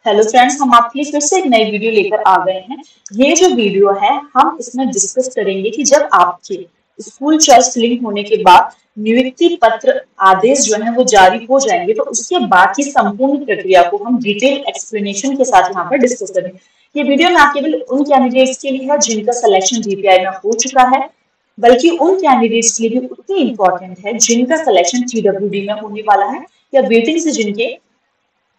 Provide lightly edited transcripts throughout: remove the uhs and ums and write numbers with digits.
Hello friends, हम आपके लिए फिर से एक नई वीडियो लेकर आ गए हैं। ये जो वीडियो है हम इसमें डिस्कस करेंगे कि जब आपके स्कूल चॉइस लिंक होने के बाद नियुक्ति पत्र आदेश जो है वो जारी हो जाएंगे, तो उसके बाद की संपूर्ण प्रक्रिया को हम डिटेल एक्सप्लेनेशन के साथ यहाँ पर डिस्कस करेंगे। ये वीडियो ना केवल उन कैंडिडेट्स के लिए है जिनका सिलेक्शन जीपीआई में हो चुका है, बल्कि उन कैंडिडेट्स के लिए भी उतनी इंपॉर्टेंट है जिनका सिलेक्शन टीडब्ल्यूडी में होने वाला है या वेटिंग से जिनके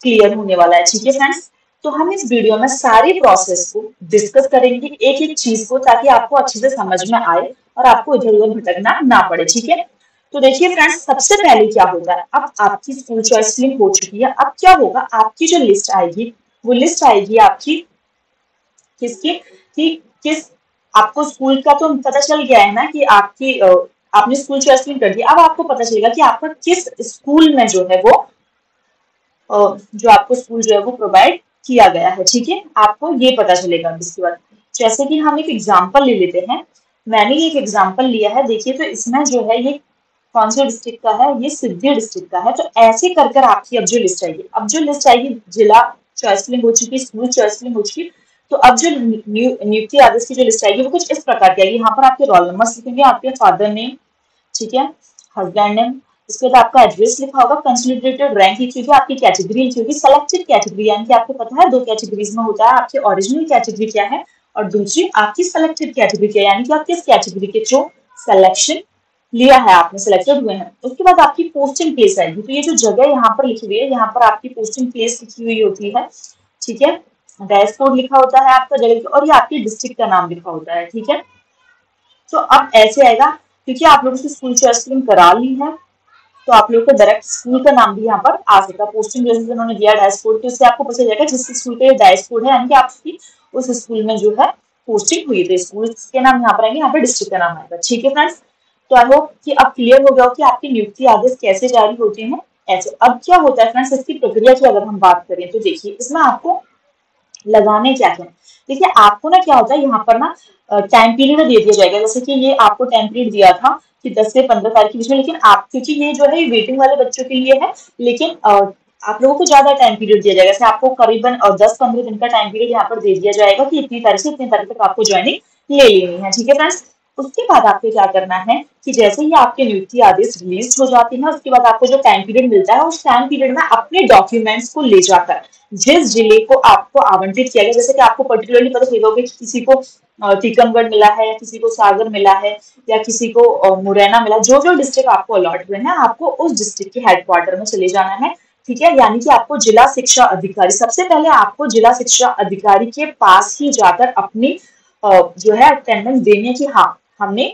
क्लियर होने वाला है। ठीक है फ्रेंड्स, तो हम इस वीडियो में सारी प्रोसेस को डिस्कस करेंगे, एक एक चीज को, ताकि आपको अच्छे से समझ में आए और आपको इधर उधर भटकना ना पड़े। ठीक है, तो देखिए फ्रेंड्स, सबसे पहले क्या होगा, अब आपकी स्कूल चॉइस लिंक हो चुकी है। अब क्या होगा, आपकी जो लिस्ट आएगी वो लिस्ट आएगी आपकी किसकी, कि किस, आपको स्कूल का तो पता चल गया है ना कि आपकी आपने स्कूल चॉइस लिंक कर दिया। अब आपको पता चलेगा कि आपका किस स्कूल में जो है वो जो आपको स्कूल जो है वो प्रोवाइड किया गया है। ठीक है, आपको ये पता चलेगा। इसके बाद जैसे कि हम एक एग्जांपल ले लेते हैं। मैंने एक एग्जांपल लिया है, देखिए तो इसमें जो है ये कौन से डिस्ट्रिक्ट का है, ये सिद्धि डिस्ट्रिक्ट का है। तो ऐसे कर कर आपकी अब जो लिस्ट आएगी, अब जो लिस्ट आएगी, जिला चॉइस लिंक हो चुकी, स्कूल चॉइस लिंक हो चुकी, तो अब जो नियुक्ति आदेश की जो लिस्ट आएगी वो कुछ इस प्रकार की आएगी। यहाँ पर आपके रोल नंबर लिखेंगे, आपके फादर नेम, ठीक है, हस्बैंड नेम, इसके बाद आपका एड्रेस लिखा होगा, कंसोलिडेटेड रैंक लिखी होगी, आपकी कैटेगरी लिखी होगी, सेलेक्टेड कैटेगरी, यानी कि आपको पता है दो कैटेगरीज में होता है, आपकी ओरिजिनल कैटेगरी क्या है और दूसरी आपकी सेलेक्टेड कैटेगरी क्या है, यानी कि आप किस कैटेगरी के थ्रू सिलेक्शन लिया है, आपने सिलेक्टेड हुए हैं। उसके बाद आपकी पोस्टिंग प्लेस आएगी। तो ये जो जगह यहाँ पर लिखी हुई है, यहाँ पर आपकी पोस्टिंग प्लेस लिखी हुई होती है। ठीक है, डैश कोड लिखा होता है आपका जगह, और ये आपकी डिस्ट्रिक्ट का नाम लिखा होता है। ठीक है, तो अब ऐसे आएगा, क्योंकि आप लोगों से स्कूल चॉइस लिंक करा ली है, तो आप लोग को डायरेक्ट स्कूल का नाम भी यहाँ पर आ सकता है। पोस्टिंग जैसे उन्होंने दिया डैश कोड, तो इससे आपको पता चल जाएगा जिस स्कूल का डैश कोड है, यानी कि आपकी उस स्कूल में जो है पोस्टिंग हुई थी। स्कूल के नाम यहाँ पर आएंगे, यहाँ पर डिस्ट्रिक्ट का नाम आएगा। ठीक है फ्रेंड्स, तो आई होप कि अब क्लियर हो गया हो कि आपकी नियुक्ति आदेश कैसे जारी होते हैं। ऐसे अब क्या होता है फ्रेंड्स, इसकी प्रक्रिया की अगर हम बात करें तो देखिए इसमें आपको लगाने क्या क्या, देखिए आपको ना क्या होता है, यहाँ पर ना टाइम पीरियड दे दिया जाएगा। जैसे कि ये आपको टाइम पीरियड दिया था कि 10 से 15 तारीख के बीच में, लेकिन आप, क्योंकि ये जो है वेटिंग वाले बच्चों के लिए है, लेकिन आप लोगों को ज्यादा टाइम पीरियड दिया जाएगा। जैसे आपको करीबन 10-15 दिन का टाइम पीरियड यहाँ पर दे दिया जाएगा कि इतनी तारीख से इतनी तारीख तक आपको ज्वाइनिंग ले लेनी है। ठीक है फ्रेंड्स, उसके बाद आपको क्या करना है कि जैसे ही आपके नियुक्ति आदेश रिलीज हो जाती है, उसके बाद आपको जो टाइम पीरियड मिलता है, उस टाइम पीरियड में अपने डॉक्यूमेंट्स को ले जाकर जिस जिले को आपको आवंटित किया गया, जैसे कि आपको पर्टिकुलरली पता चलेगा कि किसी को टीकमगढ़ मिला है, या किसी को सागर मिला है, या किसी को मुरैना मिला, जो जो डिस्ट्रिक्ट आपको अलॉट हुए हैं, आपको उस डिस्ट्रिक्ट के हेडक्वार्टर में चले जाना है। ठीक है, यानी कि आपको जिला शिक्षा अधिकारी, सबसे पहले आपको जिला शिक्षा अधिकारी के पास ही जाकर अपनी जो है अटेंडेंस देने की, हाँ हमने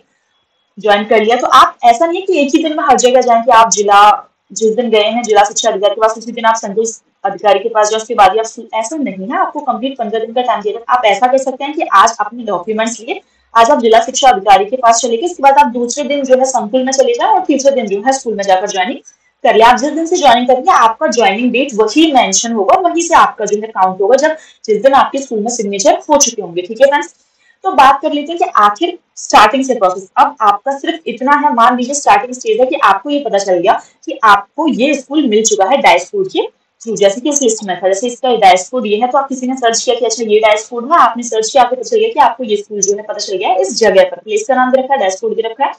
ज्वाइन कर लिया। तो आप, ऐसा नहीं है कि एक ही दिन में हर जगह जाएं कि आप जिला, जिस दिन गए हैं जिला शिक्षा अधिकारी के पास, उसी दिन आप संदेश अधिकारी के पास जाओ, उसके बाद आप, ऐसा नहीं है, आपको कंप्लीट 15 दिन का टाइम दिया जाता है। आप ऐसा कर सकते हैं कि आज अपने डॉक्यूमेंट्स लिए आज आप जिला शिक्षा अधिकारी के पास चले गए, इसके बाद आप दूसरे दिन जो है संकुल में चले जाए और तीसरे दिन जो है स्कूल में जाकर ज्वाइनिंग कर लिया। आप जिस दिन से ज्वाइनिंग करेंगे आपका ज्वाइनिंग डेट वही मेंशन होगा, वहीं से आपका जो है काउंट होगा, जब जिस दिन आपके स्कूल में सिग्नेचर हो चुके होंगे। ठीक है फ्रेंड्स, तो बात कर लेते हैं कि आखिर स्टार्टिंग से प्रोसेस। अब आपका सिर्फ इतना है, मान लीजिए स्टार्टिंग स्टेज है कि आपको ये पता चल गया कि आपको ये स्कूल मिल चुका है डैश कोड के थ्रू, जैसे कि इस लिस्ट में था, जैसे इसका डैश कोड ये है, तो आप किसी ने सर्च किया कि अच्छा ये डैश कोड है, आपने सर्च किया, आपको पता चल गया कि आपको ये स्कूल जो है पता चल गया है, इस जगह पर प्लेस का नाम दे रखा है, डैश कोड दे रखा है,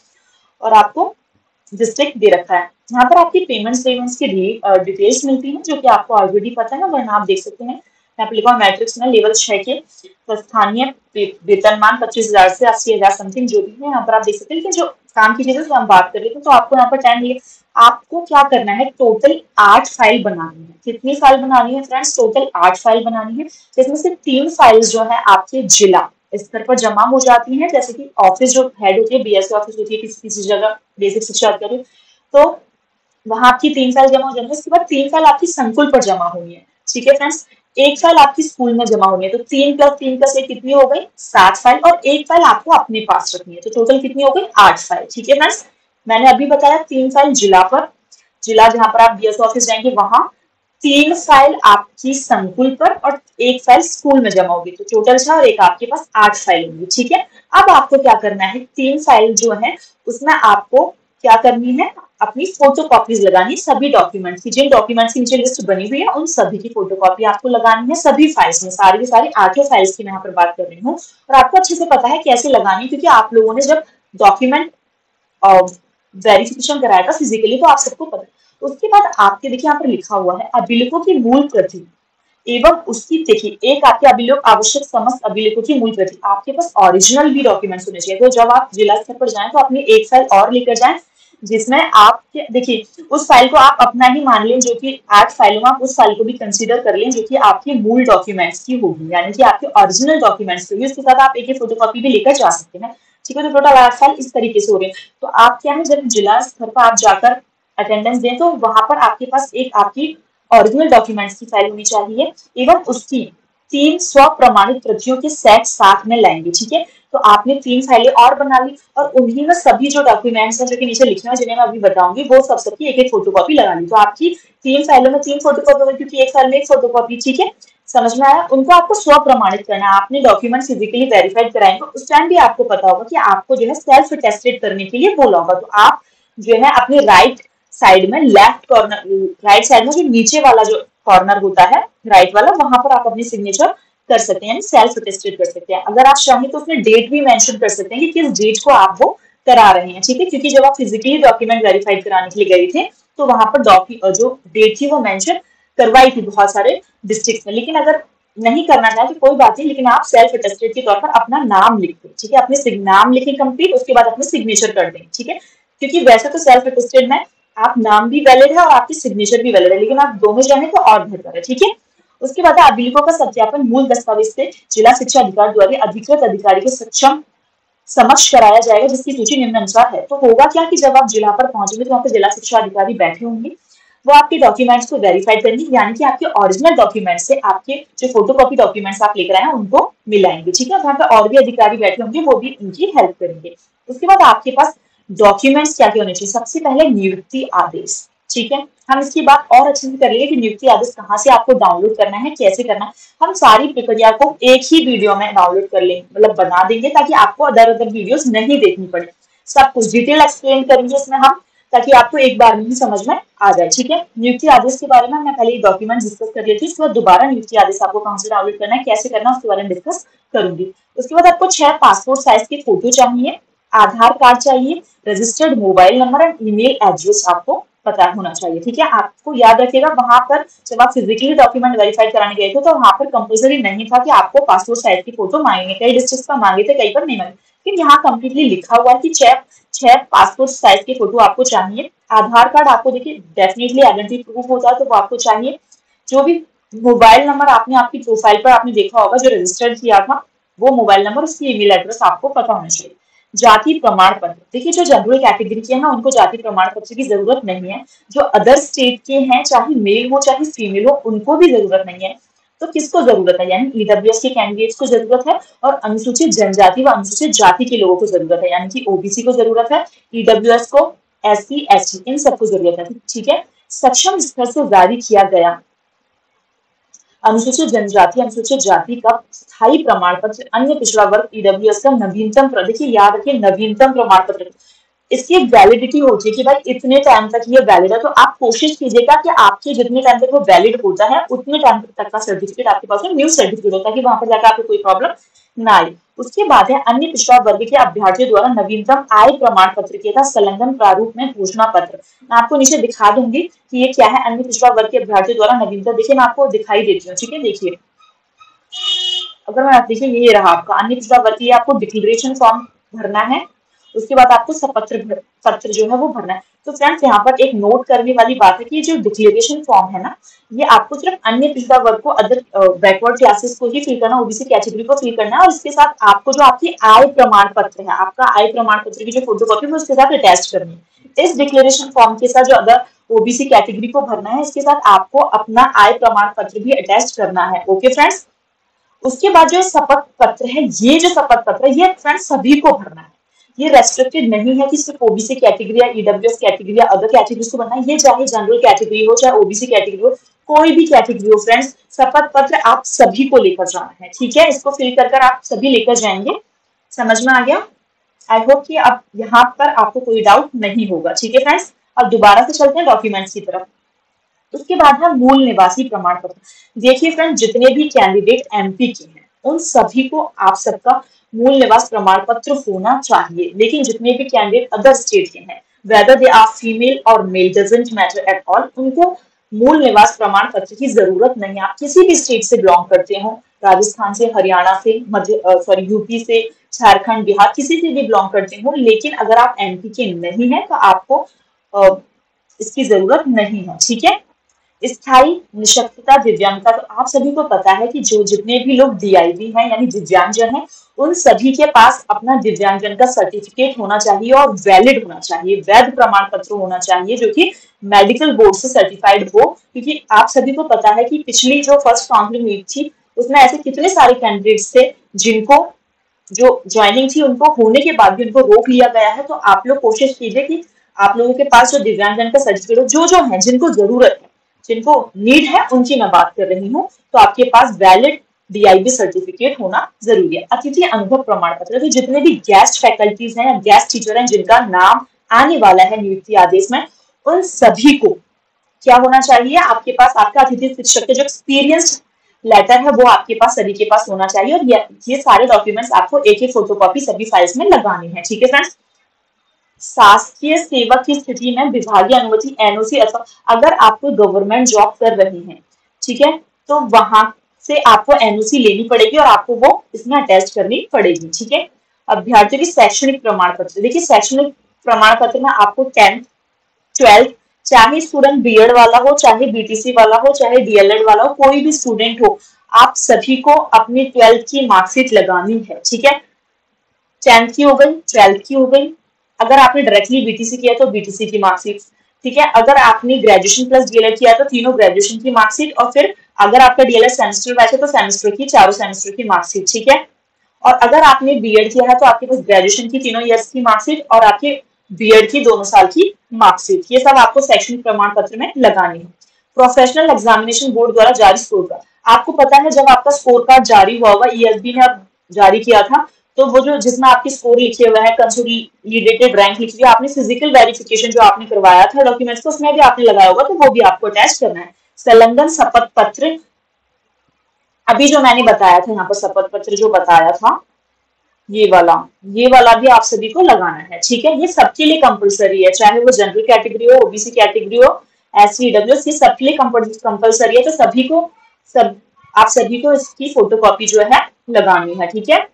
और आपको डिस्ट्रिक्ट दे रखा है। यहाँ पर आपकी पेमेंट्स की डिटेल्स मिलती है, जो कि आपको ऑलरेडी पता है, वरना आप देख सकते हैं। यहाँ पे लिखा मैट्रिक्स में लेवल 6 के स्थानीय वेतनमान 25,000 से 80,000 समथिंग जो भी है, यहाँ पर आप देख सकते हैं। लेकिन जो काम की चीजें हम बात कर रहे थे, तो आपको यहाँ पर टाइम लिया, आपको क्या करना है, टोटल 8 फाइल बनानी है। कितनी फाइल बनानी है फ्रेंड्स, टोटल 8 फाइल बनानी है, जिसमें से 3 फाइल्स जो है आपके जिला स्तर पर जमा हो जाती है। जैसे कि ऑफिस जो हेड होती है, बीएससी ऑफिस होती है किसी किसी जगह, बेसिक शिक्षा अधिकारी, तो वहां आपकी 3 फाइल जमा हो जाएंगे। उसके बाद 3 फाइल आपकी संकुल पर जमा होनी है। ठीक है फ्रेंड्स, एक फाइल आपकी स्कूल में जमा होनी है, तो 3 + 3 + 1 कितनी हो गई, 7 फाइल, और एक फाइल आपको अपने पास रखनी है, तो टोटल कितनी हो गई, 8 फाइल। ठीक है फ्रेंड्स, मैंने अभी बताया 3 फाइल जिला पर, जिला जहां पर आप बीएससी ऑफिस जाएंगे वहां, 3 फाइल आपकी संकुल पर, और एक फाइल स्कूल में जमा होगी, तो टोटल 6, और एक आपके पास 8 फाइल होंगी। ठीक है, अब आपको क्या करना है, 3 फाइल जो है उसमें आपको क्या करनी है, अपनी फोटो कॉपीज लगानी है सभी डॉक्यूमेंट्स की। जिन डॉक्यूमेंट्स की नीचे लिस्ट बनी हुई है उन सभी की फोटो कॉपी आपको लगानी है सभी फाइल्स में, सारी की सारी 8 फाइल्स की मैं यहाँ पर बात कर रही हूँ। और आपको अच्छे से पता है कैसे लगानी है, क्योंकि आप लोगों ने जब डॉक्यूमेंट वेरिफिकेशन कराया था फिजिकली, तो आप सबको पता है। उसके बाद आपके देखिए यहाँ पर लिखा हुआ है अभिलेखों की मूल प्रति एवं उसकी, देखिए एक आपके अभिलेख आवश्यक समस्त अभिलेखों की मूल प्रति, आपके पास ओरिजिनल भी डॉक्यूमेंट्स होने चाहिए। तो जब आप जिला स्तर पर जाएं तो अपनी एक फाइल और लेकर जाएं, जिसमें आपके देखिए उस फाइल को आप अपना ही मान लें, जो कि 8 फाइलों में आप उस फाइल को भी कंसीडर कर लें जो कि आपकी मूल डॉक्यूमेंट्स की होगी, यानी कि आपके ओरिजिनल डॉक्यूमेंट्स की होगी। उसके साथ आप एक फोटोकॉपी भी लेकर जा सकते हैं। ठीक है, तो टोटल 8 फाइल इस तरीके से हो रहे हैं। तो आप क्या है, जब जिला स्तर पर आप जाकर अटेंडेंस दें तो वहां पर आपके पास एक आपकी ओरिजिनल डॉक्यूमेंट्स की फाइल होनी चाहिए एवं उसकी 3 स्व प्रमाणित प्रतियों के सेट साथ में लाएंगे। ठीक है, तो आपने 3 फाइलें और बना ली और उन्हीं में सभी जो डॉक्यूमेंट्स हैं जो कि नीचे लिखे हुए जिन्हें मैं अभी बताऊंगी वो सब सबकी एक एक फोटोकॉपी लगा ली। तो आपकी 3 फाइलों में 3 फोटोकॉपी होगी, क्योंकि एक फाइल में एक फोटोकॉपी। ठीक है, समझ में आया। उनको आपको स्व प्रमाणित करना है, आपने डॉक्यूमेंट फिजिकली वेरीफाइड कराएंगे, उस टाइम भी आपको पता होगा कि आपको जो है सेल्फ अटेस्टेड करने के लिए बोला होगा। तो आप जो है अपने राइट साइड में लेफ्ट कॉर्नर, राइट साइड में जो नीचे वाला जो कॉर्नर होता है राइट वाला, वहां पर आप अपनी सिग्नेचर कर सकते हैं, यानी सेल्फ अटेस्टेड कर सकते हैं। अगर आप चाहें तो उसमें डेट भी मेंशन कर सकते हैं कि किस डेट को आप वो करा रहे हैं। ठीक है, क्योंकि जब आप फिजिकली डॉक्यूमेंट वेरीफाइड कराने के लिए गए थे तो वहां पर जो डेट थी वो मेंशन करवाई थी बहुत सारे डिस्ट्रिक्ट में। लेकिन अगर नहीं करना चाहे तो कोई बात नहीं, लेकिन आप सेल्फ अटेस्टेड के तौर पर अपना नाम लिख दें। ठीक है, अपने नाम लिखें कंप्लीट, उसके बाद अपने सिग्नेचर कर दें। ठीक है, क्योंकि वैसे तो सेल्फ अटेस्टेड में आप नाम भी वैलिड है और आपकी सिग्नेचर भी वैलिड है, लेकिन आप दोनों जाने तो और बेहतर है। ठीक है, उसके बाद अभिलेखों का सत्यापन मूल दस्तावेज से जिला शिक्षा अधिकारी द्वारा अधिकृत अधिकारी के सक्षम समक्ष कराया जाएगा, जिसकी सूची निम्नानुसार है। तो होगा क्या कि जब आप जिला पर पहुंचेंगे तो वहाँ पे जिला शिक्षा अधिकारी बैठे होंगे, वो आपके डॉक्यूमेंट्स को वेरीफाइड करेंगे, यानी कि आपके ओरिजिनल डॉक्यूमेंट से आपके जो फोटोकॉपी डॉक्यूमेंट्स आप लेकर आए हैं उनको मिलाएंगे। ठीक है, वहाँ पे और भी अधिकारी बैठे होंगे, वो भी उनकी हेल्प करेंगे। उसके बाद आपके पास डॉक्यूमेंट्स क्या क्या होने चाहिए। सबसे पहले नियुक्ति आदेश। ठीक है, हम इसकी बात और अच्छे से कर लेंगे कि नियुक्ति आदेश कहाँ से आपको डाउनलोड करना है, कैसे करना है। हम सारी प्रक्रिया को एक ही वीडियो में डाउनलोड कर लेंगे, मतलब बना देंगे, ताकि आपको अदर वीडियोस नहीं देखनी पड़े। सब कुछ डिटेल एक्सप्लेन करेंगे इसमें हम, ताकि आपको एक बार में ही समझ में आ जाए। ठीक है, नियुक्ति आदेश के बारे में मैं पहले डॉक्यूमेंट डिस्कस कर लेती हूँ, उसके बाद दोबारा नियुक्ति आदेश आपको कहाँ से डाउनलोड करना है, कैसे करना है, उसके बारे में डिस्कस करूंगी। उसके बाद आपको 6 पासपोर्ट साइज की फोटो चाहिए, आधार कार्ड चाहिए, registered mobile number and email address आपको पता होना चाहिए। ठीक है, आपको याद रखिएगा वहां पर जब आप फिजिकली डॉक्यूमेंट वेरीफाई कराने गए थे तो वहां पर कंपल्सरी नहीं था कि आपको पासपोर्ट साइज की फोटो मांगेंगे। कई डिस्ट्रिक्ट का मांगे थे, कई पर नहीं मांगे, लेकिन यहाँ कंप्लीटली लिखा हुआ है कि 6 पासपोर्ट साइज की फोटो आपको चाहिए। आधार कार्ड आपको देखिए डेफिनेटली आइडेंटिटी प्रूफ होता है तो वो आपको चाहिए। जो भी मोबाइल नंबर आपने आपकी प्रोफाइल पर आपने देखा होगा जो रजिस्टर्ड किया था, वो मोबाइल नंबर, उसकी ईमेल एड्रेस आपको पता होना चाहिए। जाति प्रमाण पत्र, देखिए जो जनरल कैटेगरी के हैं उनको जाति प्रमाण पत्र की जरूरत नहीं है। जो अदर स्टेट के हैं, चाहे मेल हो चाहे फीमेल हो, उनको भी जरूरत नहीं है। तो किसको जरूरत है, यानी ईडब्ल्यूएस के कैंडिडेट्स को जरूरत है और अनुसूचित जनजाति व अनुसूचित जाति के लोगों को जरूरत है, यानी कि ओबीसी को जरूरत है, ईडब्ल्यूएस को, एससी एसटी इन सबको जरूरत है। ठीक है, सक्षम स्तर से जारी किया गया अनुसूचित जनजाति अनुसूचित जाति का स्थायी प्रमाण पत्र, अन्य पिछड़ा वर्ग ईडब्ल्यूएस का नवीनतम, देखिए याद रखिए नवीनतम प्रमाण पत्र, इसकी वैलिडिटी होती है कि भाई इतने टाइम तक ये वैलिड है। तो आप कोशिश कीजिएगा कि आपके जितने टाइम तक वो वैलिड होता है उतने टाइम तक का सर्टिफिकेट आपके पास में न्यू सर्टिफिकेट होता है, कि वहां पर जाकर आपको कोई प्रॉब्लम ना आए। उसके बाद है अन्य पिछड़ा वर्ग के अभ्यर्थियों द्वारा नवीनतम आय प्रमाण पत्र के तहत संलग्न प्रारूप में घोषणा पत्र। मैं आपको नीचे दिखा दूंगी कि ये क्या है, अन्य पिछड़ा वर्ग के अभ्यर्थियों द्वारा नवीनतम। देखिए मैं आपको दिखाई देती हूँ। ठीक है, देखिए अगर मैं देखिए ये रहा आपका अन्य पिछड़ा वर्ग, ये आपको डिक्लेरेशन फॉर्म भरना है, उसके बाद आपको पत्र जो है वो भरना है। तो फ्रेंड्स यहाँ पर एक नोट करने वाली बात है कि जो डिक्लेरेशन फॉर्म है ना, ये आपको सिर्फ अन्य पिछड़ा वर्ग को, अदर बैकवर्ड क्लासेस को ही फिल करना, ओबीसी कैटेगरी को फिल करना है। और इसके साथ आपको जो आपकी आय प्रमाण पत्र है, आपका आय प्रमाण पत्र की जो फोटोकॉपी है उसके साथ अटैच करनी है। इस डिक्लेरेशन फॉर्म के साथ जो अदर ओबीसी कैटेगरी को भरना है, इसके साथ आपको अपना आय प्रमाण पत्र भी अटैच करना है। ओके फ्रेंड्स, उसके बाद जो शपथ पत्र है, ये जो शपथ पत्र है ये फ्रेंड्स सभी को भरना है। ये रेस्ट्रिक्टेड नहीं है कि सिर्फ ओबीसी कैटेगरी या ईडब्ल्यूएस कैटेगरी या अदर कैटेगरीज को भरना है। ये चाहे जनरल कैटेगरी हो चाहे ओबीसी कैटेगरी हो, कोई भी कैटेगरी हो फ्रेंड्स, शपथ पत्र आप सभी को लेकर जाना है। ठीक है, इसको फिल कर आप सभी लेकर जाएंगे। समझ में आ गया? आई होप कि अब यहाँ पर आपको कोई डाउट नहीं होगा। ठीक है फ्रेंड्स, अब दोबारा से चलते हैं डॉक्यूमेंट्स की तरफ। उसके बाद है मूल निवासी प्रमाण पत्र। देखिए फ्रेंड, जितने भी कैंडिडेट एमपी के हैं उन सभी को आप सबका मूल निवास प्रमाण पत्र होना चाहिए, लेकिन जितने भी कैंडिडेट अदर स्टेट के हैं, वेदर दे आर फीमेल और male, doesn't matter at all, उनको मूल निवास प्रमाण पत्र की जरूरत नहीं। आप किसी भी स्टेट से बिलोंग करते हो, राजस्थान से, हरियाणा से, यूपी से, झारखंड, बिहार, किसी से भी बिलोंग करते हो, लेकिन अगर आप एमपी के नहीं है तो आपको इसकी जरूरत नहीं है। ठीक है। स्थायी निशक्तता दिव्यांगता, तो आप सभी को पता है कि जो जितने भी लोग डीआईबी हैं यानी दिव्यांगजन हैं, उन सभी के पास अपना दिव्यांगजन का सर्टिफिकेट होना चाहिए और वैलिड होना चाहिए, वैध प्रमाण पत्र होना चाहिए जो कि मेडिकल बोर्ड से सर्टिफाइड हो। क्योंकि आप सभी को पता है कि पिछली जो फर्स्ट काउंसलिंग हुई थी उसमें ऐसे कितने सारे कैंडिडेट्स थे जिनको जो ज्वाइनिंग थी उनको होने के बाद भी उनको रोक लिया गया है। तो आप लोग कोशिश कीजिए कि आप लोगों के पास जो दिव्यांगजन का सर्टिफिकेट हो, जो है जिनको जरूरत है, जिनको नीड है, उनकी मैं बात कर रही हूँ, तो आपके पास वैलिड डीआईबी सर्टिफिकेट होना जरूरी है। अतिथि अनुभव प्रमाण पत्र, तो जितने भी गेस्ट फैकल्टीज हैं या गेस्ट टीचर हैं जिनका नाम आने वाला है नियुक्ति आदेश में, उन सभी को क्या होना चाहिए, आपके पास आपका अतिथि शिक्षक के जो एक्सपीरियंस लेटर है वो आपके पास सभी के पास होना चाहिए। और ये सारे डॉक्यूमेंट्स आपको एक एक फोटोकॉपी सभी फाइल्स में लगानी है। ठीक है फ्रेंड्स। शासकीय सेवक की स्थिति में विभागीय अनुमति एनओसी, अथवा अगर आप कोई गवर्नमेंट जॉब कर रहे हैं, ठीक है, तो वहां से आपको एनओसी लेनी पड़ेगी और आपको वो इसमें अटैच करनी पड़ेगी। ठीक है। अभ्यर्थियों की शैक्षणिक प्रमाण पत्र, देखिए शैक्षणिक प्रमाण पत्र में आपको 10th 12th, चाहे स्टूडेंट बीएड वाला हो, चाहे बीटीसी वाला हो, चाहे डीएलएड वाला हो, कोई भी स्टूडेंट हो, आप सभी को अपनी 12th की मार्कशीट लगानी है। ठीक है। 10th की हो गई, 12th की हो गई, अगर आपने डायरेक्टली बीटीसी किया तो बीटीसी की मार्कशीट, ठीक है, अगर आपने ग्रेजुएशन प्लस डीएलएड किया तो तीनों ग्रेजुएशन की मार्कशीट, और फिर अगर आपका डीएलएड सेमेस्टर वाइज है तो सेमेस्टर की, चारों सेमेस्टर की मार्कशीट। ठीक है। और अगर आपने बीएड किया है तो आपके पास ग्रेजुएशन की तीनों ईयर्स की मार्कशीट और आपके बीएड की 2 साल की मार्कशीट, ये सब आपको शैक्षणिक प्रमाण पत्र में लगानी है। प्रोफेशनल एग्जामिनेशन बोर्ड द्वारा जारी स्कोर कार्ड, आपको पता है जब आपका स्कोर कार्ड जारी हुआ होगा, ईएसबी ने जारी किया था, तो वो जो जिसमें आपके स्कोर लिखे हुए हैं, कंसोलिडेटेड रैंक लिखी हुई, आपने फिजिकल वेरिफिकेशन जो आपने करवाया था डॉक्यूमेंट्स को, उसमें भी आपने लगाया होगा, तो वो भी आपको अटैच करना है। संलग्न शपथ पत्र, अभी जो मैंने बताया था यहाँ पर शपथ पत्र जो बताया था, ये वाला भी आप सभी को लगाना है। ठीक है। ये सबके लिए कंपलसरी है, चाहे वो जनरल कैटेगरी हो, ओबीसी कैटेगरी हो, एससी ईडब्ल्यूएस, ये सबके लिए कंपलसरी है। तो आप सभी को इसकी फोटोकॉपी जो है लगानी है। ठीक है।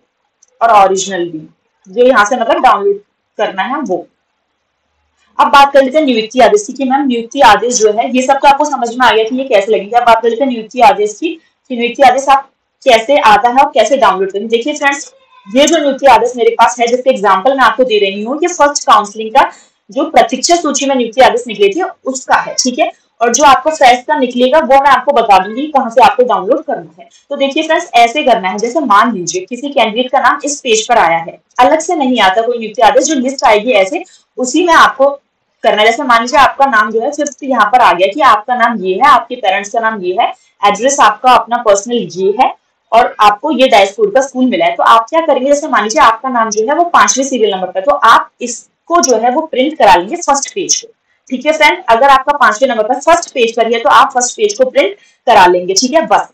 और ओरिजिनल भी जो यहाँ से मतलब डाउनलोड करना है वो। अब बात कर लेते हैं नियुक्ति आदेश की कि मैम नियुक्ति आदेश जो है, ये सब तो आपको समझ में आ गया कि ये कैसे लगेगा। अब बात कर लेते हैं नियुक्ति आदेश की कि नियुक्ति आदेश आप कैसे आता है और कैसे डाउनलोड करेंगे। देखिए फ्रेंड्स, ये जो नियुक्ति आदेश मेरे पास है, जिसके एग्जाम्पल मैं आपको दे रही हूँ, ये फर्स्ट काउंसलिंग का जो प्रतीक्षा सूची में नियुक्ति आदेश निकले थे उसका है। ठीक है। और जो आपको फेस्ट का निकलेगा वो मैं आपको बता दूंगी कहाँ से आपको डाउनलोड करना है। तो देखिए फ्रेंड्स, ऐसे करना है, जैसे मान लीजिए किसी कैंडिडेट का नाम इस पेज पर आया है, अलग से नहीं आता कोई नियुक्ति आदेश, जो लिस्ट आएगी ऐसे उसी में आपको करना है। जैसे मान लीजिए आपका नाम जो है सिर्फ यहाँ पर आ गया कि आपका नाम ये है, आपके पेरेंट्स का नाम ये है, एड्रेस आपका अपना पर्सनल ये है, और आपको ये डाइस कोड का स्कूल मिला है। तो आप क्या करेंगे, जैसे मान लीजिए आपका नाम जो है वो 5वें सीरियल नंबर पर, तो आप इसको जो है वो प्रिंट करा लेंगे फर्स्ट पेज को। ठीक है फ्रेंड, अगर आपका 5वें नंबर पर फर्स्ट पेज पर है तो आप फर्स्ट पेज को प्रिंट करा लेंगे। ठीक है बस।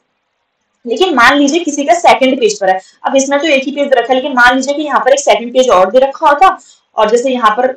लेकिन मान लीजिए किसी का सेकंड पेज पर है, अब इसमें तो एक ही पेज रखा है, लेकिन मान लीजिए कि यहाँ पर एक सेकंड पेज और दे रखा होता, और जैसे यहाँ पर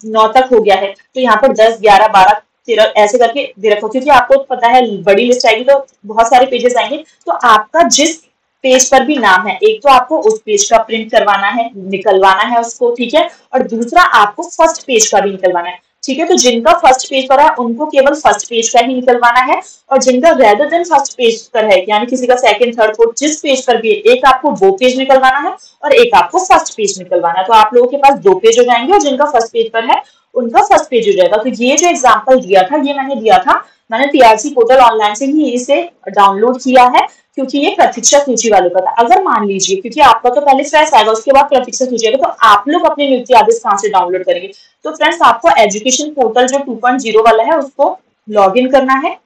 9 तक हो गया है तो यहाँ पर 10, 11, 12, 13 ऐसे करके दे रखो, क्योंकि आपको पता है बड़ी लिस्ट आएगी तो बहुत सारे पेजेस आएंगे। तो आपका जिस पेज पर भी नाम है, एक तो आपको उस पेज का प्रिंट करवाना है, निकलवाना है उसको। ठीक है। और दूसरा आपको फर्स्ट पेज का भी निकलवाना है। ठीक है। तो जिनका फर्स्ट पेज पर है उनको केवल फर्स्ट पेज का ही निकलवाना है, और जिनका रेदर देन फर्स्ट पेज पर है, यानी किसी का सेकंड, थर्ड, फोर्थ, जिस पेज पर भी एक आपको वो पेज निकलवाना है और एक आपको फर्स्ट पेज निकलवाना है। तो आप लोगों के पास 2 पेज हो जाएंगे, और जिनका फर्स्ट पेज पर है उनका फर्स्ट पेज हो जाएगा। तो ये जो एग्जाम्पल दिया था, ये मैंने दिया था, मैंने टीआरसी पोर्टल ऑनलाइन से ही इसे डाउनलोड किया है, क्योंकि ये प्रतीक्षा सूची वालों का था। अगर मान लीजिए, क्योंकि आपका तो पहले फ्रेश आएगा, उसके बाद प्रतीक्षा सूची आएगा, तो आप लोग अपने नियुक्ति आदेश कहाँ से डाउनलोड करेंगे। तो फ्रेंड्स, आपको एजुकेशन पोर्टल जो 2.0 वाला है उसको लॉग इन करना है।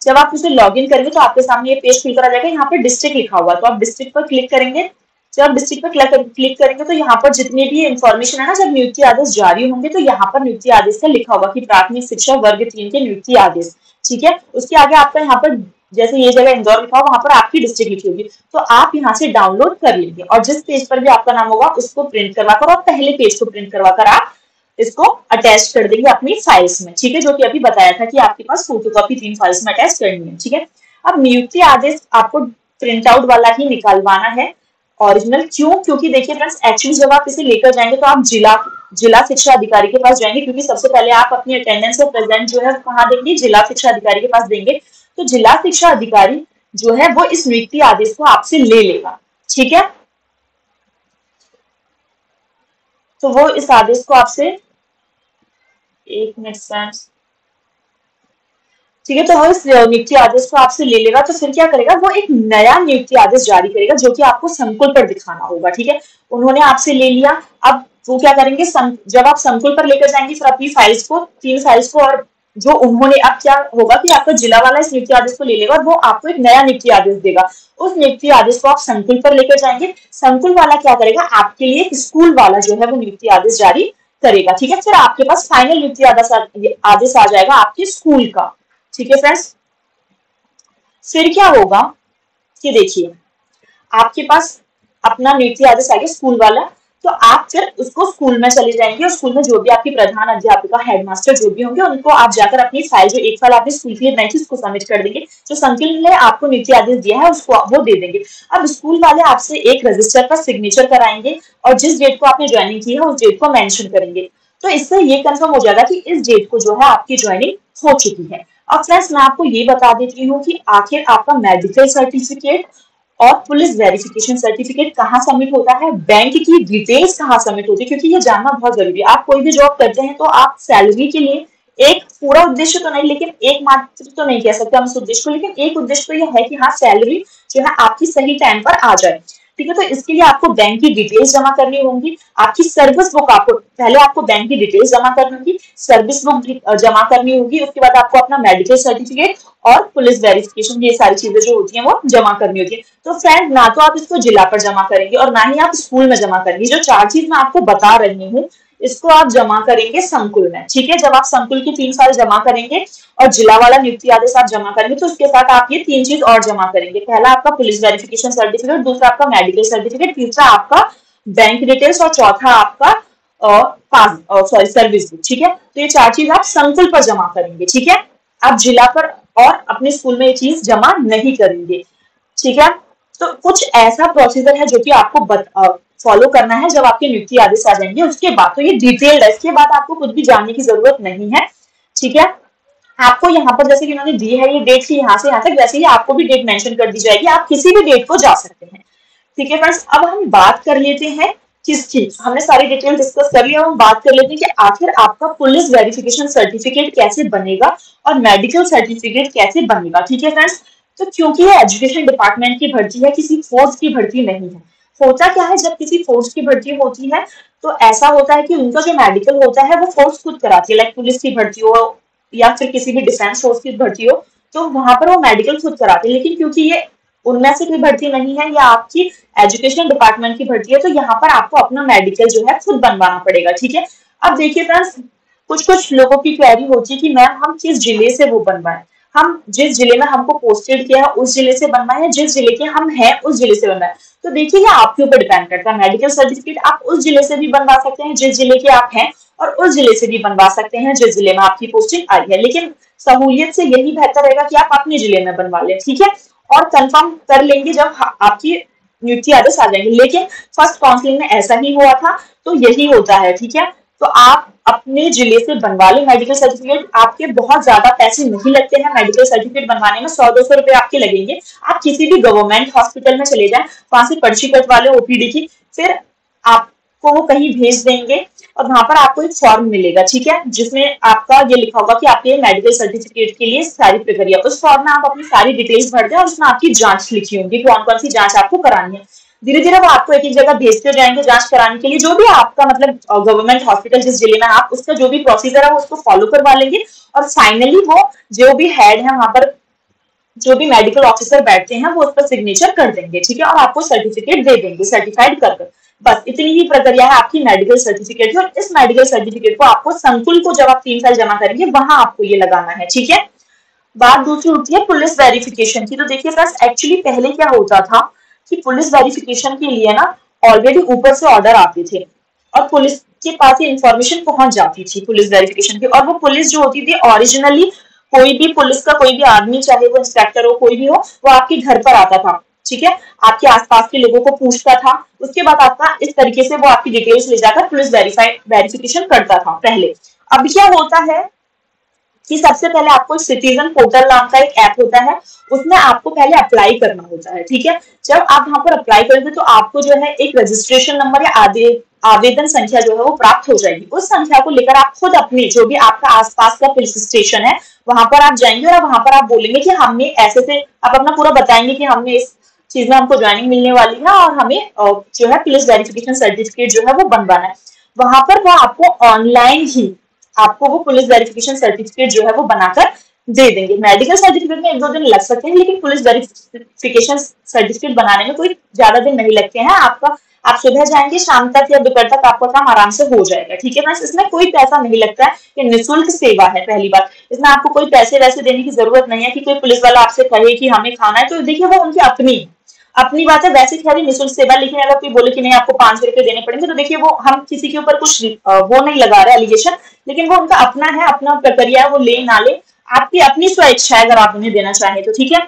जब आप उसे लॉग इन करेंगे तो आपके सामने ये पेज खुलकर आ जाएगा, यहाँ पे डिस्ट्रिक्ट लिखा हुआ है, तो आप डिस्ट्रिक्ट पर क्लिक करेंगे। जब डिस्ट्रिक्ट पे क्लिक करेंगे तो यहाँ पर जितने भी इंफॉर्मेशन है ना, जब नियुक्ति आदेश जारी होंगे तो यहाँ पर नियुक्ति आदेश का लिखा होगा कि प्राथमिक शिक्षा वर्ग 3 के नियुक्ति आदेश, ठीक है। उसके आगे आपका यहाँ पर जैसे ये जगह इंदौर लिखा हो, वहां पर आपकी डिस्ट्रिक्ट लिखी होगी, तो आप यहाँ से डाउनलोड कर लेंगे और जिस पेज पर भी आपका नाम होगा उसको प्रिंट करवाकर, और पहले पेज को प्रिंट करवाकर आप इसको अटैच कर देंगे अपनी फाइल्स में, ठीक है, जो कि अभी बताया था कि आपके पास फोटोकॉपी 3 फाइल्स में अटैच करनी है, ठीक है। अब नियुक्ति आदेश आपको प्रिंट आउट वाला ही निकालवाना है ओरिजिनल। क्यों? क्योंकि देखिए फ्रेंड्स, एक्चुअली जब आप इसे लेकर जाएंगे तो आप जिला शिक्षा अधिकारी के पास जाएंगे, क्योंकि सबसे पहले आप अपनी अटेंडेंस और प्रेजेंट जो है कहाँ देंगे, जिला शिक्षा अधिकारी के पास देंगे। तो जिला शिक्षा अधिकारी जो है वो इस नियुक्ति आदेश को आपसे ले लेगा, ठीक है। तो वो इस आदेश को आपसे, एक मिनट फ्रेंड्स, ठीक है, तो वो इस नियुक्ति आदेश को आपसे ले लेगा। तो फिर क्या करेगा, वो एक नया नियुक्ति आदेश जारी करेगा जो कि आपको संकुल पर दिखाना होगा, ठीक है। उन्होंने आपसे ले लिया, अब वो क्या करेंगे, जब आप संकुल पर लेकर जाएंगे फिर अपनी फाइल्स को, 3 फाइल्स को, और जो उन्होंने, अब क्या होगा कि आपका जिला वाला इस नियुक्ति आदेश को ले लेगा और वो आपको एक नया नियुक्ति आदेश देगा। उस नियुक्ति आदेश को आप संकुल पर लेकर जाएंगे, संकुल वाला क्या करेगा, आपके लिए स्कूल वाला जो है वो नियुक्ति आदेश जारी करेगा, ठीक है। फिर आपके पास फाइनल नियुक्ति आदेश आ जाएगा आपके स्कूल का, ठीक है फ्रेंड्स। फिर क्या होगा कि देखिए, आपके पास अपना नियुक्ति आदेश आ गया स्कूल वाला, तो आप फिर उसको स्कूल में चले जाएंगे और स्कूल में जो भी आपकी प्रधान अध्यापिका, हेडमास्टर जो भी होंगे, उनको आप जाकर अपनी फाइल, जो एक फाइल आपने स्कूल के लिए बनाई थी, उसको सबमिट कर देंगे। जो संकुल ने आपको नियुक्ति आदेश दिया है उसको वो दे देंगे। अब स्कूल वाले आपसे एक रजिस्टर पर सिग्नेचर कराएंगे और जिस डेट को आपने ज्वाइनिंग की है उस डेट को मेंशन करेंगे। तो इससे ये कंफर्म हो जाएगा कि इस डेट को जो है आपकी ज्वाइनिंग हो चुकी है। अब फ्रेंड्स, मैं आपको ये बता देती हूँ कि आखिर आपका मेडिकल सर्टिफिकेट और पुलिस वेरिफिकेशन सर्टिफिकेट कहाँ सबमिट होता है, बैंक की डिटेल्स कहाँ सबमिट होती है, क्योंकि ये जानना बहुत जरूरी है। आप कोई भी जॉब करते हैं तो आप सैलरी के लिए, एक पूरा उद्देश्य तो नहीं लेकिन एक मात्र तो नहीं कह सकते हम इस उद्देश्य को, लेकिन एक उद्देश्य तो यह है कि हाँ, सैलरी जो है आपकी सही टाइम पर आ जाए, ठीक है। तो इसके लिए आपको बैंक की डिटेल्स जमा करनी होंगी, आपकी सर्विस बुक, आपको पहले आपको बैंक की डिटेल्स जमा करनी होगी, सर्विस बुक जमा करनी होगी, उसके बाद आपको अपना मेडिकल सर्टिफिकेट और पुलिस वेरिफिकेशन, ये सारी चीजें जो होती हैं वो जमा करनी होती है। तो फ्रेंड, ना तो आप इसको जिला पर जमा करेंगे और ना ही आप स्कूल में जमा करेंगे। जो 4 चीज मैं आपको बता रही हूँ इसको आप जमा करेंगे संकुल में, ठीक है। जब आप संकुल की 3 साल जमा करेंगे और जिला वाला नियुक्ति आदेश आप जमा करेंगे तो उसके साथ आप ये 3 चीज और जमा करेंगे। पहला आपका पुलिस वेरिफिकेशन सर्टिफिकेट, दूसरा आपका मेडिकल सर्टिफिकेट, तीसरा आपका बैंक डिटेल्स और चौथा आपका सर्विस बुक, ठीक है। तो ये 4 चीज आप संकुल पर जमा करेंगे, ठीक है। आप जिला पर और अपने स्कूल में ये चीज जमा नहीं करेंगे, ठीक है। तो कुछ ऐसा प्रोसीजर है जो कि आपको फॉलो करना है जब आपके नियुक्ति आदेश आ जाएंगे। उसके बाद तो ये डिटेल्ड है, इसके बाद आपको कुछ भी जानने की जरूरत नहीं है, ठीक है। आपको यहाँ पर जैसे कि उन्होंने दी है ये डेट की यहाँ से यहाँ तक, वैसे ही आपको भी डेट मेंशन कर दी जाएगी, आप किसी भी डेट को जा सकते हैं, ठीक है फ्रेंड्स। अब हम बात कर लेते हैं किसकी, हमने सारी डिटेल डिस्कस कर लिया, हम बात कर लेते हैं कि आखिर आपका पुलिस वेरिफिकेशन सर्टिफिकेट कैसे बनेगा और मेडिकल सर्टिफिकेट कैसे बनेगा, ठीक है फ्रेंड्स। तो क्योंकि ये एजुकेशन डिपार्टमेंट की भर्ती है, किसी फोर्स की भर्ती नहीं है। होता क्या है, जब किसी फोर्स की भर्ती होती है तो ऐसा होता है कि उनका जो मेडिकल होता है वो फोर्स खुद कराती है, लाइक पुलिस की भर्ती हो या फिर किसी भी डिफेंस फोर्स की भर्ती हो तो वहां पर वो मेडिकल खुद कराते हैं। लेकिन क्योंकि ये उनमें से कोई भर्ती नहीं है या आपकी एजुकेशन डिपार्टमेंट की भर्ती है तो यहाँ पर आपको अपना मेडिकल जो है खुद बनवाना पड़ेगा, ठीक है। अब देखिए फ्रेंड्स, कुछ लोगों की क्वेरी होती है कि मैम हम किस जिले से वो बनवाएं, हम जिस जिले में हमको पोस्टेड किया है उस जिले से बनवाएं या जिस जिले के हम हैं उस जिले से बनवाएं। तो देखिए ये आपके ऊपर डिपेंड करता है। मेडिकल सर्टिफिकेट आप उस जिले से भी बनवा सकते हैं जिस जिले के आप हैं और उस जिले से भी बनवा सकते हैं जिस जिले में आपकी पोस्टिंग आई है, लेकिन सहूलियत से यही बेहतर रहेगा कि आप अपने जिले में बनवा लें, ठीक है। और कंफर्म कर लेंगे जब आपकी नियुक्ति आदेश आ जाएंगे। लेकिन फर्स्ट काउंसलिंग में ऐसा ही हुआ था तो यही होता है, ठीक है। तो आप अपने जिले से बनवा लें मेडिकल सर्टिफिकेट, आपके बहुत ज्यादा पैसे नहीं लगते हैं मेडिकल सर्टिफिकेट बनवाने में, 100-200 रुपए आपके लगेंगे। आप किसी भी गवर्नमेंट हॉस्पिटल में चले जाएं, वहां से पर्ची कटवा लें ओपीडी की, फिर आपको वो कहीं भेज देंगे और वहां पर आपको एक फॉर्म मिलेगा, ठीक है, जिसमें आपका ये लिखा होगा कि आपके मेडिकल सर्टिफिकेट के लिए सारी प्रक्रिया, उस फॉर्म में आप अपनी सारी डिटेल्स भर दें और उसमें आपकी जांच लिखी होगी, कौन कौन सी जांच आपको करानी है। धीरे धीरे वो आपको एक एक जगह भेजते जाएंगे जांच कराने के लिए, जो भी आपका मतलब गवर्नमेंट हॉस्पिटल जिस जिले में आप, उसका जो भी प्रोसीजर है वो उसको फॉलो करवा लेंगे और फाइनली वो जो भी हेड है वहां पर जो भी मेडिकल ऑफिसर बैठते हैं वो उस पर सिग्नेचर कर देंगे, ठीक है, और आपको सर्टिफिकेट दे देंगे सर्टिफाइड कर कर। बस इतनी ही प्रक्रिया है आपकी मेडिकल सर्टिफिकेट की, और इस मेडिकल सर्टिफिकेट को आपको संकुल को जब आप 3 साल जमा करेंगे वहां आपको ये लगाना है, ठीक है। बात दूसरी होती है पुलिस वेरिफिकेशन की। तो देखिए फ्रेंड्स, एक्चुअली पहले क्या होता था कि पुलिस वेरिफिकेशन के लिए ना ऑलरेडी ऊपर से ऑर्डर आते थे और पुलिस के पास ये इंफॉर्मेशन पहुंच जाती थी पुलिस वेरिफिकेशन की, और वो पुलिस जो होती थी ओरिजिनली कोई भी पुलिस का कोई भी आदमी, चाहे वो इंस्पेक्टर हो कोई भी हो, वो आपके घर पर आता था, ठीक है, आपके आसपास के लोगों को पूछता था, उसके बाद आपका इस तरीके से वो आपकी डिटेल्स ले जाकर पुलिस वेरिफिकेशन करता था पहले। अब क्या होता है कि सबसे पहले आपको सिटीजन पोर्टल नाम का एक ऐप होता है, उसमें आपको पहले अप्लाई करना होता है, ठीक है। जब आप वहां पर अप्लाई करेंगे तो आपको जो है एक रजिस्ट्रेशन नंबर या आवेदन संख्या जो है वो प्राप्त हो जाएगी। उस संख्या को लेकर आप खुद अपने जो भी आपका आसपास का पुलिस स्टेशन है वहां पर आप जाएंगे और वहां पर आप बोलेंगे कि हमने ऐसे से, आप अपना पूरा बताएंगे कि हमने इस चीज में हमको ज्वाइनिंग मिलने वाली है और हमें जो है पुलिस वेरिफिकेशन सर्टिफिकेट जो है वो बनवाना है। वहां पर वो आपको ऑनलाइन ही आपको वो पुलिस वेरिफिकेशन सर्टिफिकेट जो है वो बनाकर दे देंगे। मेडिकल सर्टिफिकेट में 1-2 दिन लग सकते हैं, लेकिन पुलिस वेरिफिकेशन सर्टिफिकेट बनाने में कोई ज्यादा दिन नहीं लगते हैं। आपका आप सुबह जाएंगे, शाम तक या दोपहर तक आपका काम आराम से हो जाएगा, ठीक है ना। इसमें कोई पैसा नहीं लगता है, ये निःशुल्क सेवा है। पहली बात, इसमें आपको कोई पैसे वैसे देने की जरूरत नहीं है कि कोई पुलिस वाला आपसे कहे कि हमें खाना है, तो देखिए वो उनकी अपनी बात है। वैसे खैर निःशुल्क सेवा, लेकिन अगर कोई बोले कि नहीं आपको 500 रुपए देने पड़ेंगे, तो देखिए वो हम किसी के ऊपर कुछ वो नहीं लगा रहे एलिगेशन, लेकिन वो उनका अपना है, अपना प्रक्रिया है, वो ले ना ले, आपकी अपनी स्वेच्छा है अगर आप उन्हें देना चाहें तो, ठीक है।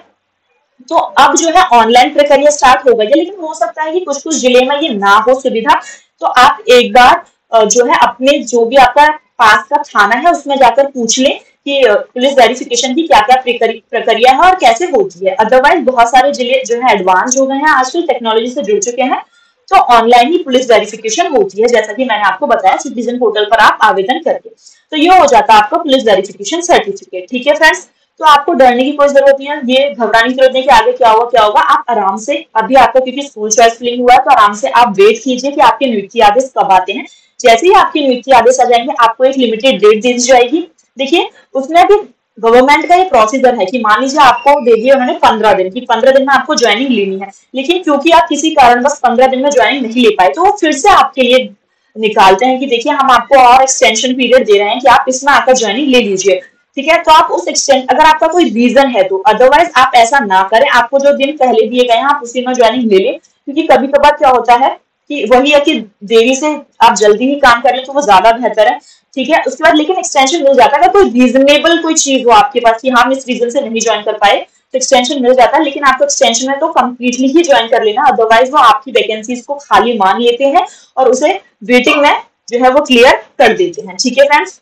तो अब जो है ऑनलाइन प्रक्रिया स्टार्ट हो गई है, लेकिन हो सकता है कि कुछ कुछ जिले में ये ना हो सुविधा, तो आप एक बार जो है अपने जो भी आपका पास का थाना है उसमें जाकर पूछ लें कि पुलिस वेरिफिकेशन की क्या क्या प्रक्रिया है और कैसे होती है। अदरवाइज बहुत सारे जिले जो है एडवांस हो गए हैं, आजकल टेक्नोलॉजी से जुड़ चुके हैं, तो ऑनलाइन ही पुलिस वेरिफिकेशन होती है, जैसा कि मैंने आपको बताया सिटीजन पोर्टल पर आप आवेदन करके, तो ये हो जाता है आपका पुलिस वेरिफिकेशन सर्टिफिकेट, ठीक है फ्रेंड्स। तो आपको डरने की कोई जरूरत नहीं है, ये घबराने की जरूरत नहीं कि आगे क्या होगा। आप आराम से, अभी आपको क्योंकि स्कूल चॉइस फिलिंग हुआ है, तो आराम से आप वेट कीजिए कि आपके नियुक्ति आदेश कब आते हैं। जैसे ही आपकी नियुक्ति आदेश आ जाएंगे, आपको एक लिमिटेड डेट दे दी जाएगी। देखिए उसमें भी गवर्नमेंट का ये प्रोसीजर है कि मान लीजिए आपको दे दिए उन्होंने 15 दिन की, 15 दिन में आपको ज्वाइनिंग लेनी है, लेकिन क्योंकि आप किसी कारणवश 15 दिन में ज्वाइनिंग नहीं ले पाए, तो वो फिर से आपके लिए निकालते हैं कि देखिए हम आपको और एक्सटेंशन पीरियड दे रहे हैं कि आप इसमें आकर ज्वाइनिंग ले लीजिए, ठीक है। तो आप उस एक्सटेंड, अगर आपका कोई रीजन है तो, अदरवाइज आप ऐसा ना करें, आपको जो दिन पहले दिए गए हैं आप उसी में ज्वाइनिंग ले लें, क्योंकि कभी कभार क्या होता है कि वही है कि देरी से आप जल्दी ही काम कर लें तो वो ज्यादा बेहतर है, ठीक है। उसके बाद लेकिन एक्सटेंशन मिल जाता है, अगर कोई रीजनेबल कोई चीज हो आपके पास कि हम इस रीजन से नहीं ज्वाइन कर पाए, तो एक्सटेंशन मिल जाता है, लेकिन आपको एक्सटेंशन में तो कंप्लीटली ही ज्वाइन कर लेना, अदरवाइज वो आपकी वैकेंसीज को खाली मान लेते हैं और उसे वेटिंग में जो है वो क्लियर कर देते हैं, ठीक है फ्रेंड्स।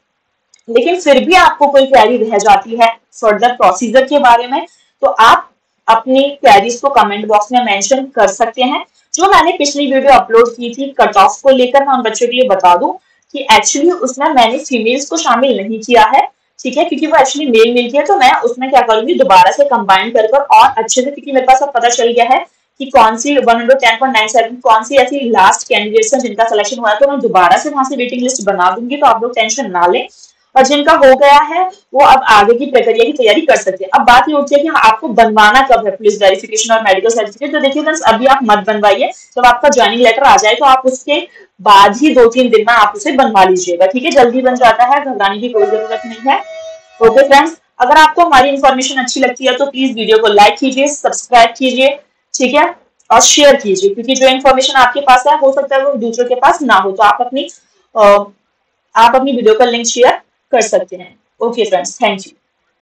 लेकिन फिर भी आपको कोई क्वेरी रह जाती है फर्दर प्रोसीजर के बारे में, तो आप अपनी क्वेरीज को कमेंट बॉक्स में मेंशन कर सकते हैं। जो मैंने पिछली वीडियो अपलोड की थी कट ऑफ को लेकर, मैं उन बच्चों के लिए बता दूं कि एक्चुअली उसमें मैंने फीमेल्स को शामिल नहीं किया है, ठीक है, क्योंकि वो एक्चुअली मेल की है, तो मैं उसमें क्या करूंगी दोबारा से कंबाइन कर और अच्छे से, क्योंकि मेरे पास अब पता चल गया है कि कौन सी 110.97 कौन सी ऐसी लास्ट कैंडिडेट्स हैं जिनका सिलेक्शन हुआ है, तो मैं दोबारा से वहां से वेटिंग लिस्ट बना दूंगी, तो आप लोग टेंशन ना लें। और जिनका हो गया है वो अब आगे की प्रक्रिया की तैयारी कर सकते हैं। अब बात ये उठती है कि आपको बनवाना कब है पुलिस वेरिफिकेशन और मेडिकल सर्टिफिकेट, तो देखिए फ्रेंड्स अभी आप मत बनवाइए, जब आपका ज्वाइनिंग लेटर आ जाए तो आप उसके बाद ही 2-3 दिन में आप उसे बनवा लीजिएगा, ठीक है, जल्दी बन जाता है, घबराने की कोई जरूरत नहीं है। ओके फ्रेंड्स, अगर आपको हमारी इन्फॉर्मेशन अच्छी लगती है तो प्लीज वीडियो को लाइक कीजिए, सब्सक्राइब कीजिए, ठीक है, और शेयर कीजिए, क्योंकि जो इन्फॉर्मेशन आपके पास है हो सकता है वो दूसरों के पास ना हो, तो आप अपनी वीडियो का लिंक शेयर कर सकते हैं। Okay friends, thank you.